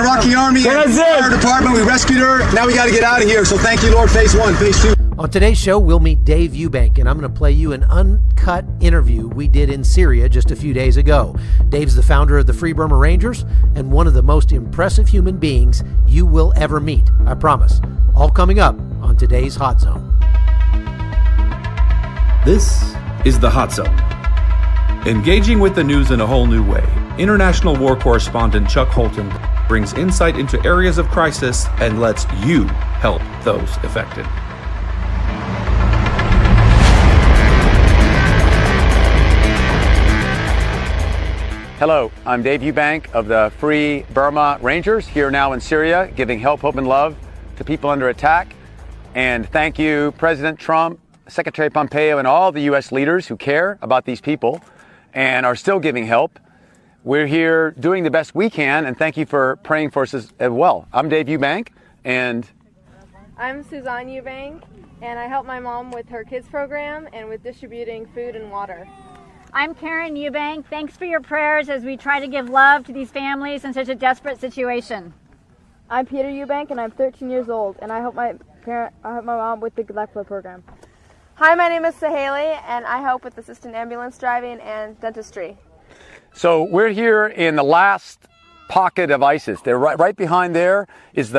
Iraqi army and fire department. We rescued her. Now we got to get out of here. So thank you, Lord. Phase 1, phase 2. On today's show, we'll meet Dave Eubank, and I'm going to play you an uncut interview we did in Syria just a few days ago. Dave's the founder of the Free Burma Rangers and one of the most impressive human beings you will ever meet, I promise. All coming up on today's Hot Zone. This is the Hot Zone. Engaging with the news in a whole new way, international war correspondent Chuck Holton brings insight into areas of crisis and lets you help those affected. Hello, I'm Dave Eubank of the Free Burma Rangers, here now in Syria, giving help, hope, and love to people under attack. And thank you, President Trump, Secretary Pompeo, and all the U.S. leaders who care about these people and are still giving help. We're here doing the best we can, and thank you for praying for us as well. I'm Dave Eubank, and I'm Suzanne Eubank, and I help my mom with her kids program and with distributing food and water. I'm Karen Eubank. Thanks for your prayers as we try to give love to these families in such a desperate situation. I'm Peter Eubank, and I'm 13 years old, and I help my mom with the GLECLA program. Hi, my name is Sahaley, and I help with assistant ambulance driving and dentistry. So we're here in the last pocket of ISIS. They're right behind there is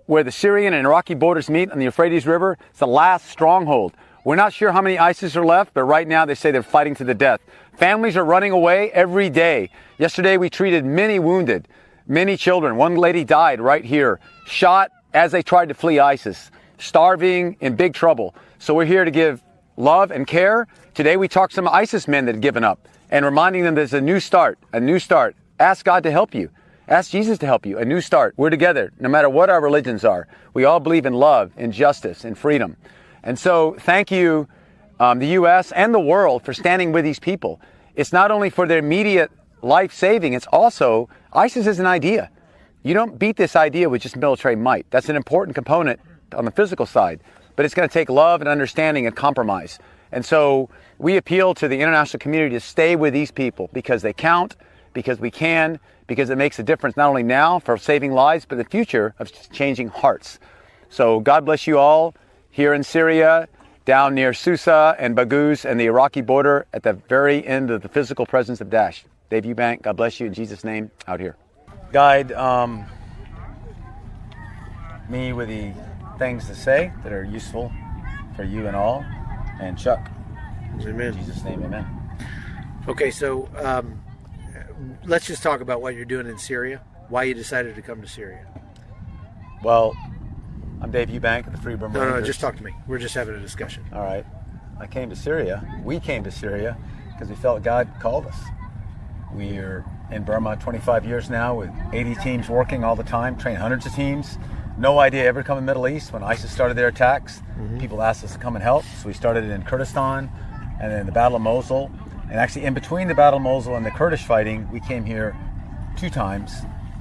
where the Syrian and Iraqi borders meet on the Euphrates River. It's the last stronghold. We're not sure how many ISIS are left, but right now they say they're fighting to the death. Families are running away every day. Yesterday we treated many wounded, many children. One lady died right here, shot as they tried to flee ISIS, starving, in big trouble. So we're here to give love and care. Today we talked to some ISIS men that had given up and reminding them there's a new start, a new start. Ask God to help you. Ask Jesus to help you, a new start. We're together, no matter what our religions are. We all believe in love, in justice, in freedom. And so thank you, the U.S. and the world, for standing with these people. It's not only for their immediate life saving, it's also, ISIS is an idea. You don't beat this idea with just military might. That's an important component on the physical side, but it's going to take love and understanding and compromise. And so we appeal to the international community to stay with these people because they count, because we can, because it makes a difference not only now for saving lives, but the future of changing hearts. So God bless you all. Here in Syria, down near Susa and Baghouz and the Iraqi border at the very end of the physical presence of Daesh. Dave Eubank, God bless you in Jesus' name, out here. Guide me with the things to say that are useful for you and all. And Chuck, Amen. In Jesus' name, amen. Okay, so let's just talk about what you're doing in Syria, why you decided to come to Syria. Well, I'm Dave Eubank of the Free Burma Rangers. No, just talk to me. We're just having a discussion. All right. I came to Syria. We came to Syria because we felt God called us. We're in Burma 25 years now with 80 teams working all the time, train hundreds of teams. No idea ever come in the Middle East. When ISIS started their attacks, people asked us to come and help. So we started in Kurdistan and then the Battle of Mosul. And actually in between the Battle of Mosul and the Kurdish fighting, we came here 2 times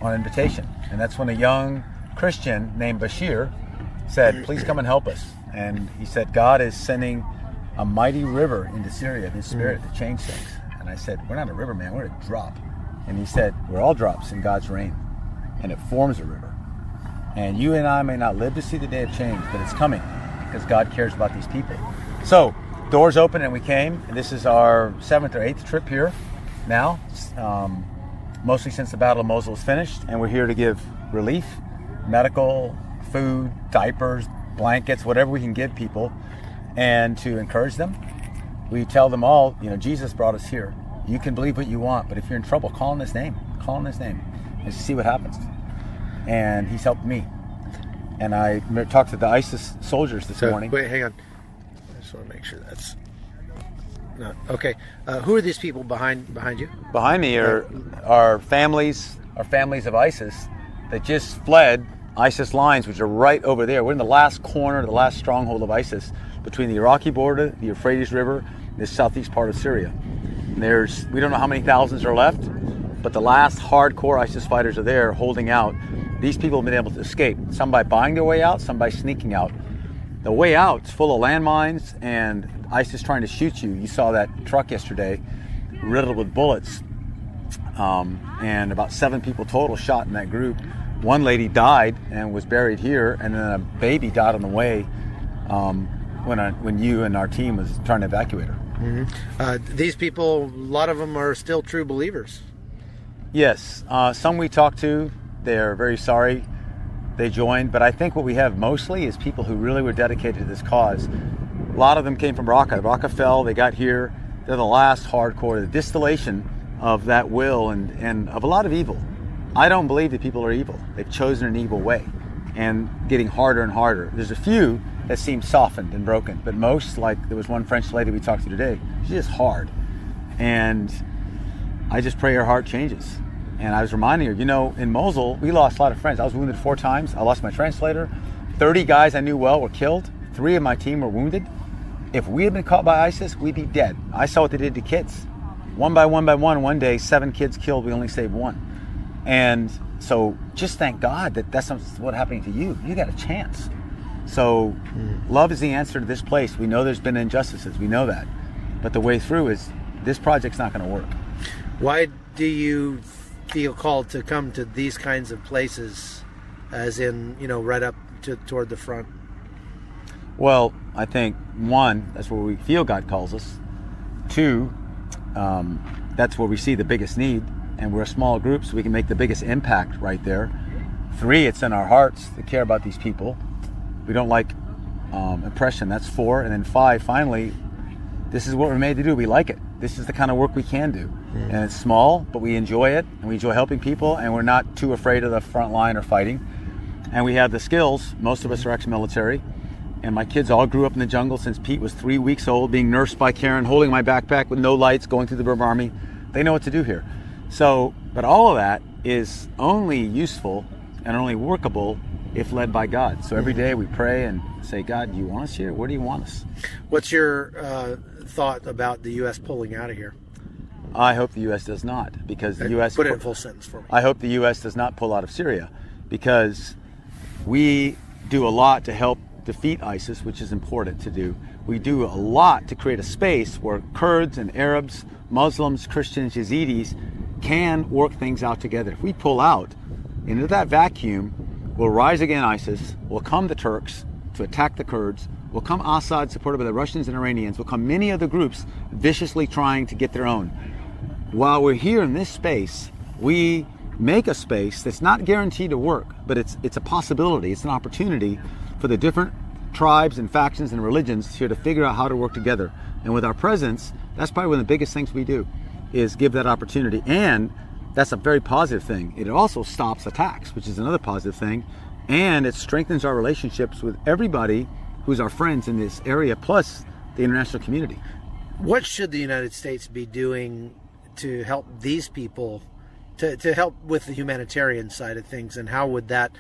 on invitation. And that's when a young Christian named Bashir said, please come and help us. And he said, God is sending a mighty river into Syria, His Spirit, to change things. And I said, we're not a river, man, we're a drop. And he said, we're all drops in God's rain, and it forms a river. And you and I may not live to see the day of change, but it's coming because God cares about these people. So, doors open and we came, and this is our 7th or 8th trip here now, mostly since the Battle of Mosul is finished, and we're here to give relief, medical, food, diapers, blankets, whatever we can give people, and to encourage them. We tell them all, Jesus brought us here. You can believe what you want, but if you're in trouble, call on His name. Call on His name and see what happens. And He's helped me. And I talked to the ISIS soldiers this morning. Wait, hang on. I just want to make sure that's... No. Okay. Who are these people behind you? Behind me are families of ISIS that just fled ISIS lines, which are right over there. We're in the last corner, the last stronghold of ISIS between the Iraqi border, the Euphrates River, and the southeast part of Syria. And we don't know how many thousands are left, but the last hardcore ISIS fighters are there holding out. These people have been able to escape, some by buying their way out, some by sneaking out. The way out is full of landmines and ISIS trying to shoot you. You saw that truck yesterday riddled with bullets, and about 7 people total shot in that group. one lady died and was buried here, and then a baby died on the way when you and our team was trying to evacuate her. These people, a lot of them are still true believers. Yes, some we talked to, they're very sorry they joined, but I think what we have mostly is people who really were dedicated to this cause. A lot of them came from Raqqa. Raqqa fell, they got here. They're the last hardcore, the distillation of that will and of a lot of evil. I don't believe that people are evil. They've chosen an evil way and getting harder and harder. There's a few that seem softened and broken, but most, like there was one French lady we talked to today, she's just hard. And I just pray her heart changes. And I was reminding her, you know, in Mosul, we lost a lot of friends. I was wounded 4 times. I lost my translator. 30 guys I knew well were killed. 3 of my team were wounded. If we had been caught by ISIS, we'd be dead. I saw what they did to kids. One by one, one day, 7 kids killed. We only saved 1. And so just thank God that that's what's happening to you. You got a chance. So love is the answer to this place. We know there's been injustices. We know that. But the way through is this project's not going to work. Why do you feel called to come to these kinds of places, as in, you know, right up toward the front? Well, I think 1, that's where we feel God calls us. 2, that's where we see the biggest need, and we're a small group, so we can make the biggest impact right there. 3, it's in our hearts to care about these people. We don't like oppression. That's 4, and then 5, finally, this is what we're made to do. We like it. This is the kind of work we can do. And it's small, but we enjoy it, and we enjoy helping people, and we're not too afraid of the front line or fighting. And we have the skills. Most of us are ex-military, and my kids all grew up in the jungle since Pete was 3 weeks old, being nursed by Karen, holding my backpack with no lights, going through the Burma Army. They know what to do here. So, but all of that is only useful and only workable if led by God. So every day we pray and say, God, do you want us here? Where do you want us? What's your thought about the U.S. pulling out of here? I hope the U.S. does not, because the U.S. Put it in full sentence for me. I hope the U.S. does not pull out of Syria, because we do a lot to help defeat ISIS, which is important to do. We do a lot to create a space where Kurds and Arabs, Muslims, Christians, Yazidis can work things out together. If we pull out into that vacuum, will rise again ISIS, will come the Turks to attack the Kurds, will come Assad supported by the Russians and Iranians, will come many other groups viciously trying to get their own. While we're here in this space, we make a space that's not guaranteed to work, but it's a possibility, it's an opportunity for the different tribes and factions and religions here to figure out how to work together. And with our presence, that's probably one of the biggest things we do, is give that opportunity. And that's a very positive thing. It also stops attacks, which is another positive thing. And it strengthens our relationships with everybody who's our friends in this area, plus the international community. What should the United States be doing to help these people, to help with the humanitarian side of things, and how would that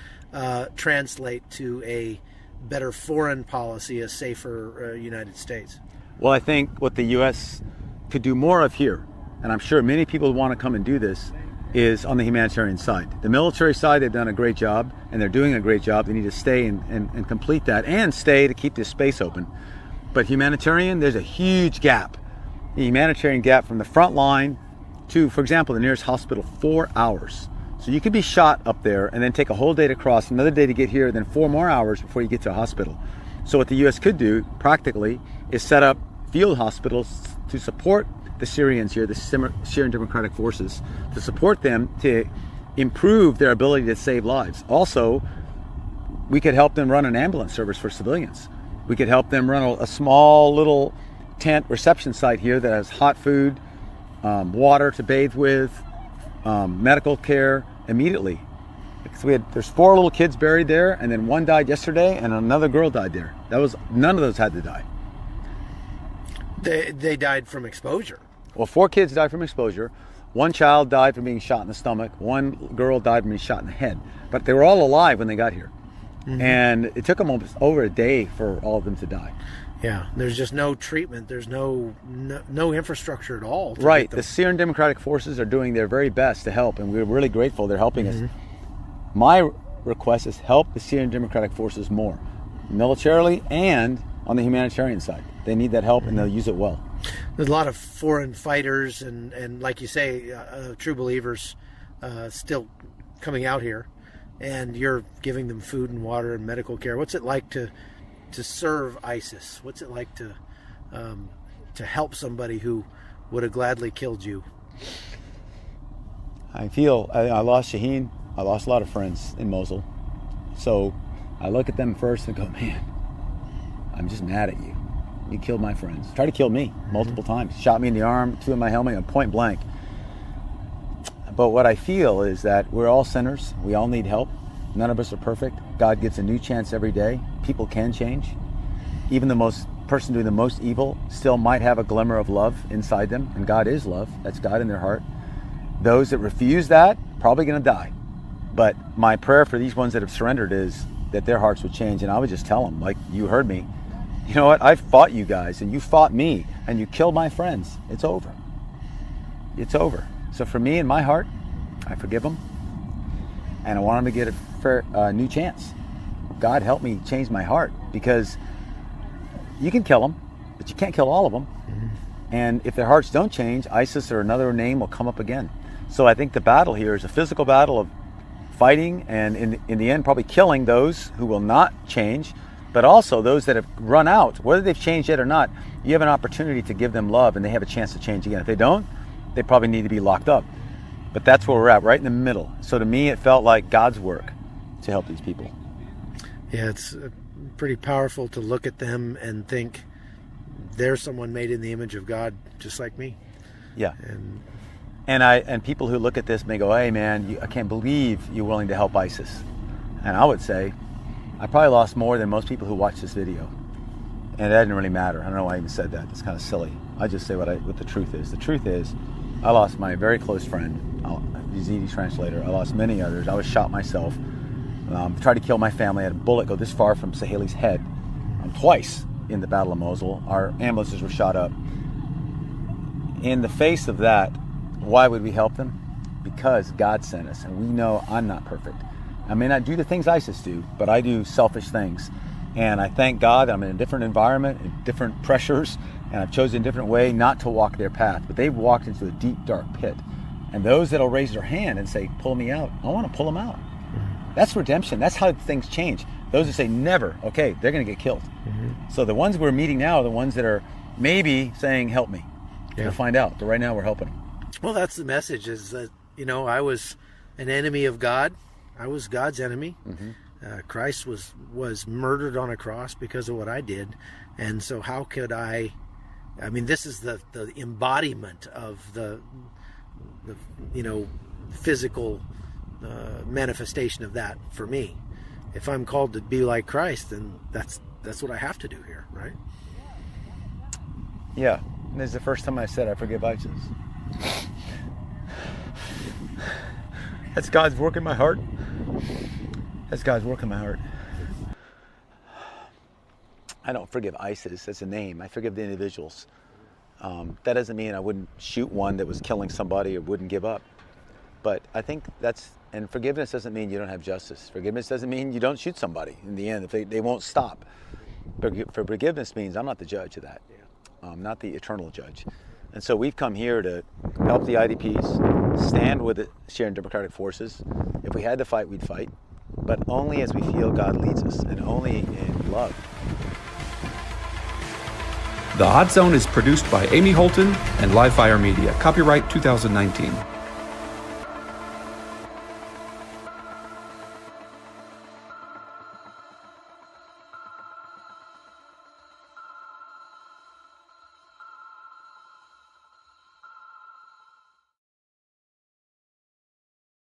translate to a better foreign policy, a safer United States? Well, I think what the U.S. could do more of here, and I'm sure many people want to come and do this, is on the humanitarian side. The military side, they've done a great job, and they're doing a great job. They need to stay and complete that, and stay to keep this space open. But humanitarian, there's a huge gap. The humanitarian gap from the front line to, for example, the nearest hospital, 4 hours. So you could be shot up there and then take a whole day to cross, another day to get here, then 4 more hours before you get to a hospital. So what the U.S. could do, practically, is set up field hospitals to support the Syrians here, the Syrian Democratic Forces, to support them to improve their ability to save lives. Also, we could help them run an ambulance service for civilians. We could help them run a small little tent reception site here that has hot food, water to bathe with, medical care immediately. So there's 4 little kids buried there, and then 1 died yesterday, and another girl died there. None of those had to die. They died from exposure. Well, 4 kids died from exposure. 1 child died from being shot in the stomach. 1 girl died from being shot in the head. But they were all alive when they got here. Mm-hmm. And it took them over a day for all of them to die. Yeah, there's just no treatment. There's no infrastructure at all. Right. The Syrian Democratic Forces are doing their very best to help, and we're really grateful they're helping us. My request is help the Syrian Democratic Forces more, militarily and on the humanitarian side. They need that help, and they'll use it well. There's a lot of foreign fighters and like you say, true believers still coming out here. and you're giving them food and water and medical care. What's it like to serve ISIS? What's it like to help somebody who would have gladly killed you? I lost Shaheen. I lost a lot of friends in Mosul. So I look at them first and go, man, I'm just mad at you. You killed my friends. Tried to kill me multiple times. Shot me in the arm, 2 in my helmet, and point blank. But what I feel is that we're all sinners. We all need help. None of us are perfect. God gives a new chance every day. People can change. Even the person doing the most evil still might have a glimmer of love inside them, and God is love. That's God in their heart. Those that refuse that, probably going to die. But my prayer for these ones that have surrendered is that their hearts would change. And I would just tell them, like you heard me, you know what? I fought you guys, and you fought me, and you killed my friends. It's over. It's over. So for me, in my heart, I forgive them, and I want them to get a new chance. God help me change my heart, because you can kill them, but you can't kill all of them. And if their hearts don't change, ISIS or another name will come up again. So I think the battle here is a physical battle of fighting, and in the end, probably killing those who will not change, but also those that have run out, whether they've changed yet or not. You have an opportunity to give them love, and they have a chance to change again. If they don't, they probably need to be locked up. But that's where we're at, right in the middle. So to me, it felt like God's work to help these people. Yeah, it's pretty powerful to look at them and think they're someone made in the image of God, just like me. Yeah. And people who look at this may go, hey man, I can't believe you're willing to help ISIS. And I would say, I probably lost more than most people who watch this video. And it doesn't really matter. I don't know why I even said that. It's kind of silly. I just say what the truth is. The truth is, I lost my very close friend, Yazidi translator. I lost many others. I was shot myself. Tried to kill my family. I had a bullet go this far from Saheli's head twice in the Battle of Mosul. Our ambulances were shot up. In the face of that, why would we help them? Because God sent us, and we know I'm not perfect. I may not do the things ISIS do, but I do selfish things. And I thank God that I'm in a different environment, in different pressures, and I've chosen a different way not to walk their path. But they've walked into a deep, dark pit. And those that'll raise their hand and say, pull me out, I want to pull them out. That's redemption. That's how things change. Those that say never, okay, they're going to get killed. So the ones we're meeting now are the ones that are maybe saying, help me. Yeah. We'll find out. But right now we're helping them. Well, that's the message, is that, I was an enemy of God. I was God's enemy. Christ was murdered on a cross because of what I did. And so how could I mean, this is the embodiment of the physical manifestation of that for me. If I'm called to be like Christ, then that's what I have to do here, right? Yeah. And this is the first time I said I forgive ISIS. That's God's work in my heart. That's God's work in my heart. I don't forgive ISIS as a name. I forgive the individuals. That doesn't mean I wouldn't shoot one that was killing somebody or wouldn't give up. But I think and forgiveness doesn't mean you don't have justice. Forgiveness doesn't mean you don't shoot somebody in the end if they won't stop. For forgiveness means I'm not the judge of that. Not the eternal judge. And so we've come here to help the IDPs, stand with the Syrian Democratic Forces. If we had to fight, we'd fight. But only as we feel God leads us, and only in love. The Hot Zone is produced by Amy Holton and Livefire Media. Copyright 2019.